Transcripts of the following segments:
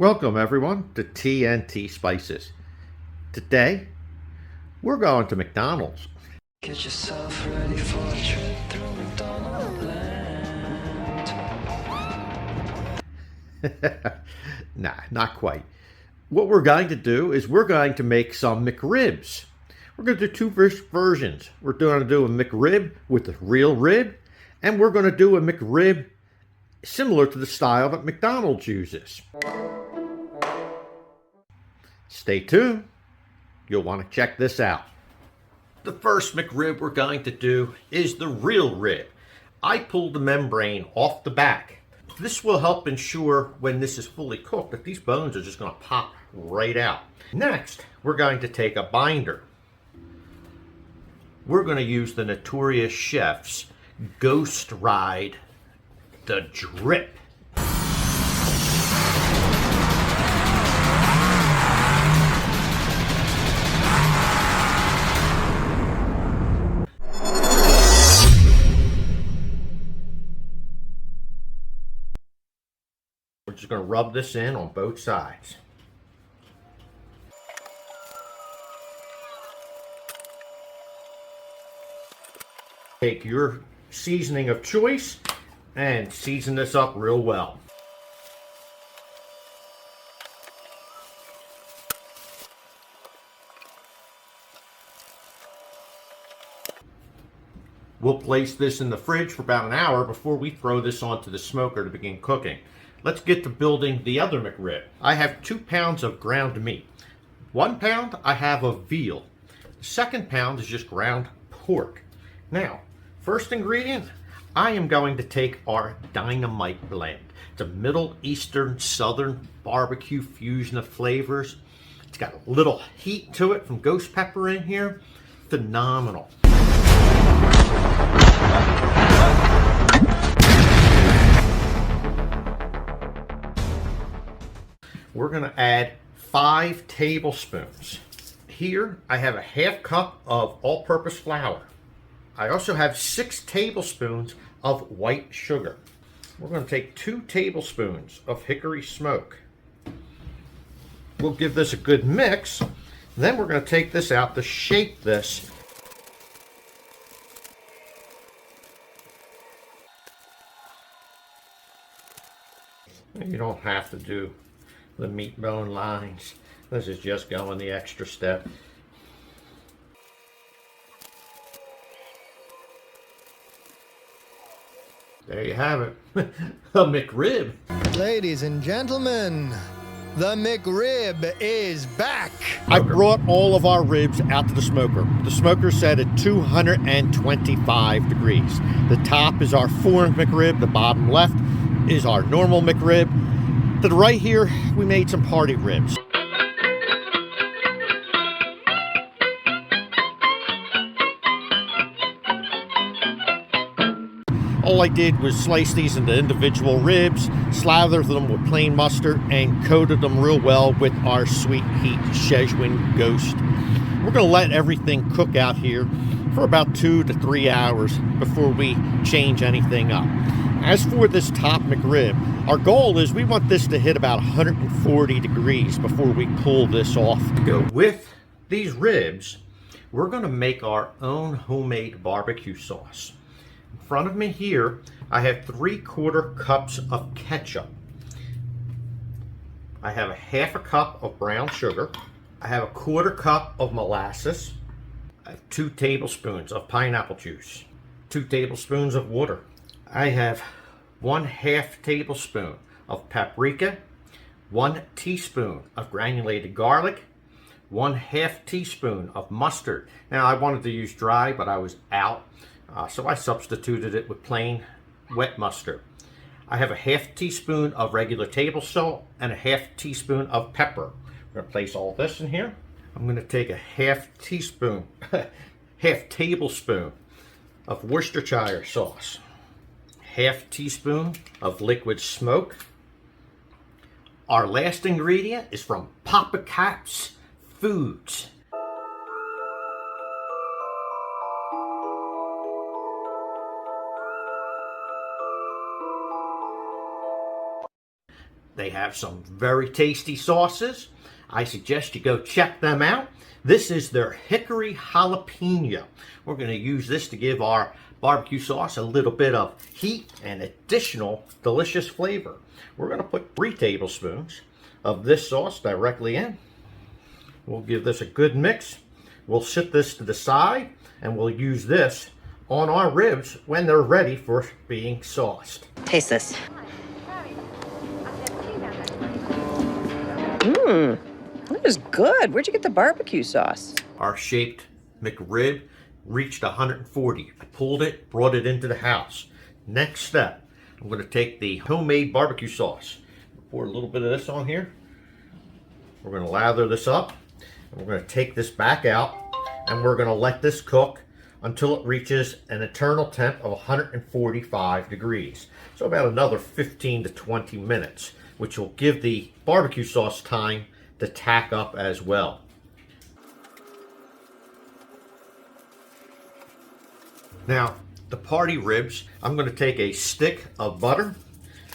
Welcome everyone to Tntspices. Today we're going to McDonald's. Get yourself ready for a trip through McDonald land. Nah, not quite. What we're going to do is we're going to make some McRibs. We're going to do two versions. We're going to do a McRib with the real rib, and we're going to do a McRib similar to the style that McDonald's uses. Stay tuned. You'll want to check this out. The first McRib we're going to do is the real rib. I pulled the membrane off the back. This will help ensure when this is fully cooked that these bones are just going to pop right out. Next, we're going to take a binder. We're going to use the Notorious Chef's Ghost Ride the Drip. We're just going to rub this in on both sides. Take your seasoning of choice and season this up real well. We'll place this in the fridge for about an hour before we throw this onto the smoker to begin cooking. Let's get to building the other McRib. I have 2 pounds of ground meat. 1 pound I have of veal. The second pound is just ground pork. Now, first ingredient, I am going to take our Dynamite blend. It's a Middle Eastern Southern barbecue fusion of flavors. It's got a little heat to it from ghost pepper in here. Phenomenal. We're going to add 5 tablespoons. Here I have a half cup of all-purpose flour. I also have 6 tablespoons of white sugar. We're going to take 2 tablespoons of hickory smoke. We'll give this a good mix. Then we're going to take this out to shape this. You don't have to do the meat bone lines. This is just going the extra step. There you have it. A McRib. Ladies and gentlemen, the McRib is back. I brought all of our ribs out to the smoker. The smoker set at 225 degrees. The top is our foreign McRib. The bottom left is our normal McRib. To the right here, we made some party ribs. All I did was slice these into individual ribs, slather them with plain mustard, and coated them real well with our sweet heat Szechuan Ghost. We're going to let everything cook out here for about 2 to 3 hours before we change anything up. As for this top McRib, our goal is we want this to hit about 140 degrees before we pull this off. To go with these ribs, we're going to make our own homemade barbecue sauce. In front of me here, I have 3/4 cups of ketchup. I have a half a cup of brown sugar. I have a 1/4 cup of molasses. I have 2 tablespoons of pineapple juice. 2 tablespoons of water. I have 1/2 tablespoon of paprika, 1 teaspoon of granulated garlic, 1/2 teaspoon of mustard. Now I wanted to use dry, but I was out, so I substituted it with plain wet mustard. I have a 1/2 teaspoon of regular table salt and a 1/2 teaspoon of pepper. We're going to place all this in here. I'm going to take a 1/2 teaspoon, 1/2 tablespoon of Worcestershire sauce. 1/2 teaspoon of liquid smoke. Our last ingredient is from Papa Cap's Foods. They have some very tasty sauces. I suggest you go check them out. This is their hickory jalapeno. We're going to use this to give our barbecue sauce a little bit of heat and additional delicious flavor. We're going to put 3 tablespoons of this sauce directly in. We'll give this a good mix. We'll set this to the side and we'll use this on our ribs when they're ready for being sauced. Taste this. Mmm, that is good. Where'd you get the barbecue sauce? Our shaped McRib reached 140. I pulled it, brought it into the house. Next step, I'm going to take the homemade barbecue sauce. Pour a little bit of this on here. We're going to lather this up. And we're going to take this back out and we're going to let this cook until it reaches an internal temp of 145 degrees. So about another 15 to 20 minutes, which will give the barbecue sauce time to tack up as well. Now, the party ribs, I'm going to take a stick of butter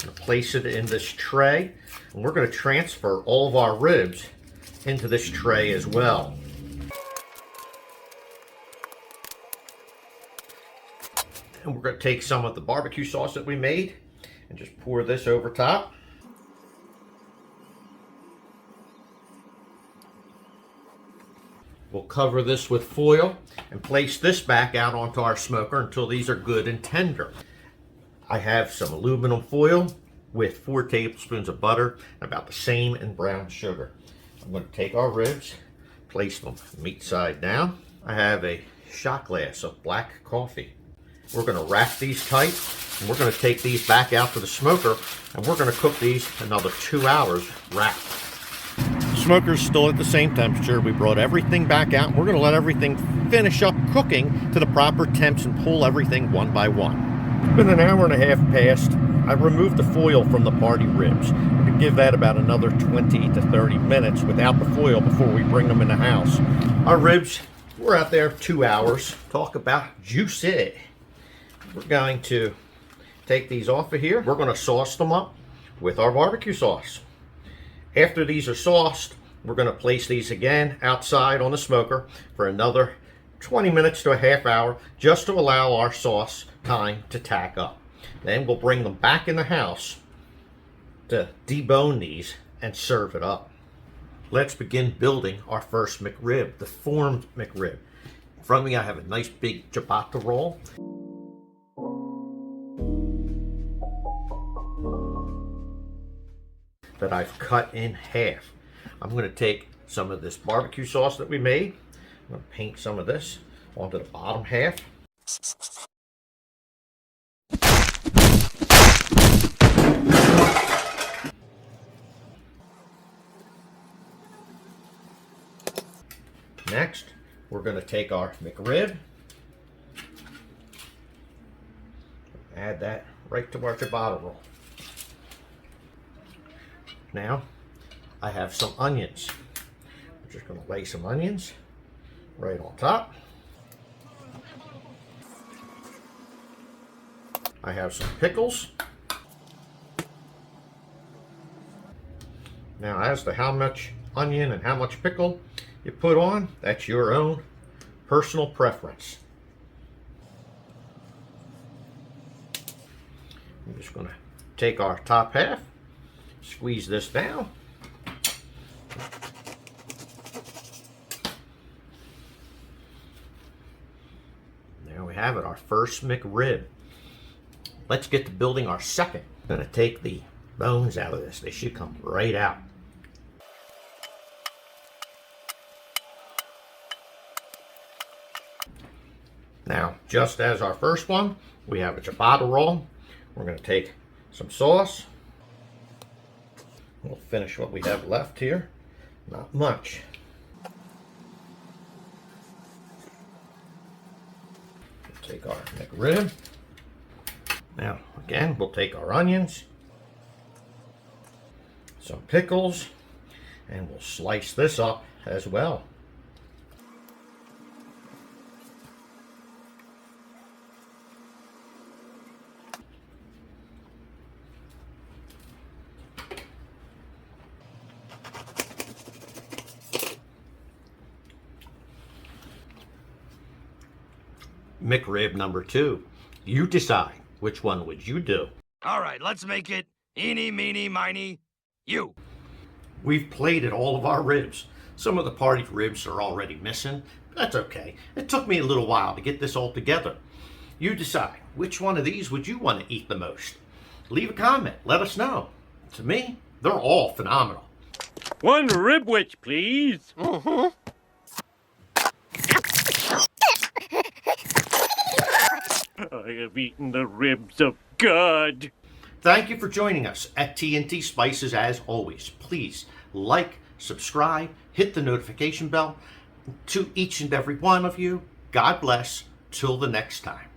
and place it in this tray. And we're going to transfer all of our ribs into this tray as well. And we're going to take some of the barbecue sauce that we made and just pour this over top. We'll cover this with foil and place this back out onto our smoker until these are good and tender. I have some aluminum foil with 4 tablespoons of butter and about the same in brown sugar. I'm going to take our ribs, place them meat side down. I have a shot glass of black coffee. We're going to wrap these tight and we're going to take these back out to the smoker and we're going to cook these another 2 hours wrapped. Smoker's still at the same temperature. We brought everything back out and we're going to let everything finish up cooking to the proper temps and pull everything one by one. It's been an hour and a half past. I removed the foil from the party ribs. We're going to give that about another 20 to 30 minutes without the foil before we bring them in the house. Our ribs, we're out there 2 hours. Talk about juicy. We're going to take these off of here. We're going to sauce them up with our barbecue sauce. After these are sauced, we're going to place these again outside on the smoker for another 20 minutes to a half hour just to allow our sauce time to tack up. Then we'll bring them back in the house to debone these and serve it up. Let's begin building our first McRib, the formed McRib. In front of me I have a nice big ciabatta roll. That I've cut in half. I'm going to take some of this barbecue sauce that we made. I'm going to paint some of this onto the bottom half. Next, we're going to take our McRib, add that right to our ciabatta roll. Now, I have some onions. I'm just going to lay some onions right on top. I have some pickles. Now, as to how much onion and how much pickle you put on, that's your own personal preference. I'm just going to take our top half, squeeze this down. There we have it, our first McRib. Let's get to building our second. I'm going to take the bones out of this. They should come right out. Now, just as our first one, we have a ciabatta roll. We're going to take some sauce. We'll finish what we have left here. Not much. We'll take our McRib. Now, again, we'll take our onions, some pickles, and we'll slice this up as well. McRib number 2. You decide. Which one would you do? All right, let's make it eeny, meeny, miny, you. We've plated all of our ribs. Some of the party ribs are already missing. But that's okay. It took me a little while to get this all together. You decide. Which one of these would you want to eat the most? Leave a comment. Let us know. To me, they're all phenomenal. One ribwich, please. I have eaten the ribs of God. Thank you for joining us at Tntspices as always. Please like, subscribe, hit the notification bell. To each and every one of you, God bless. Till the next time.